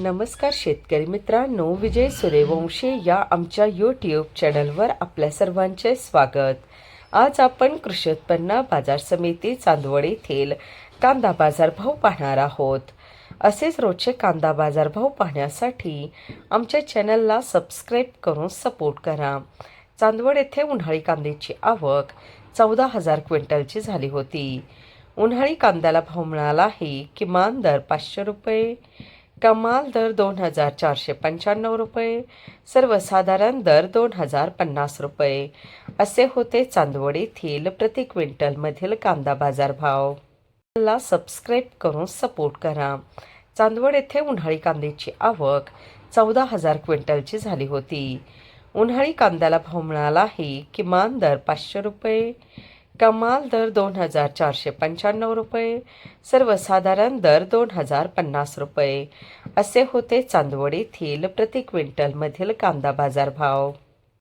नमस्कार शेतकरी मित्रांनो, विजय सूर्यवंशी या आमच्या यूट्यूब चॅनलवर आपल्या सर्वांचे स्वागत. आज आपण कृषी उत्पन्न बाजार समिती चांदवड येथील कांदा बाजारभाव पाहणार आहोत. असेच रोजचे कांदा बाजारभाव पाहण्यासाठी आमच्या चॅनलला सबस्क्राईब करून सपोर्ट करा. चांदवड येथे उन्हाळी कांद्याची आवक 14,000 क्विंटलची झाली होती. उन्हाळी कांद्याला भाव मिळाला आहे. किमान दर 500 रुपये, कमाल दर 2,495 रुपये, सर्वसाधारण दर 2,050 रुपये असे होते चांदवड येथील प्रति क्विंटलमधील कांदा बाजारभाव. ला सबस्क्राईब करून सपोर्ट करा. चांदवड येथे उन्हाळी कांद्याची आवक 14,000 क्विंटलची झाली होती. उन्हाळी कांद्याला भाव मिळाला आहे. किमान दर 500 रुपये, कमाल दर 2,495 रुपये, सर्वसाधारण दर 2,050 रुपये असे होते चांदवड येथील प्रति क्विंटलमधील कांदा बाजारभाव.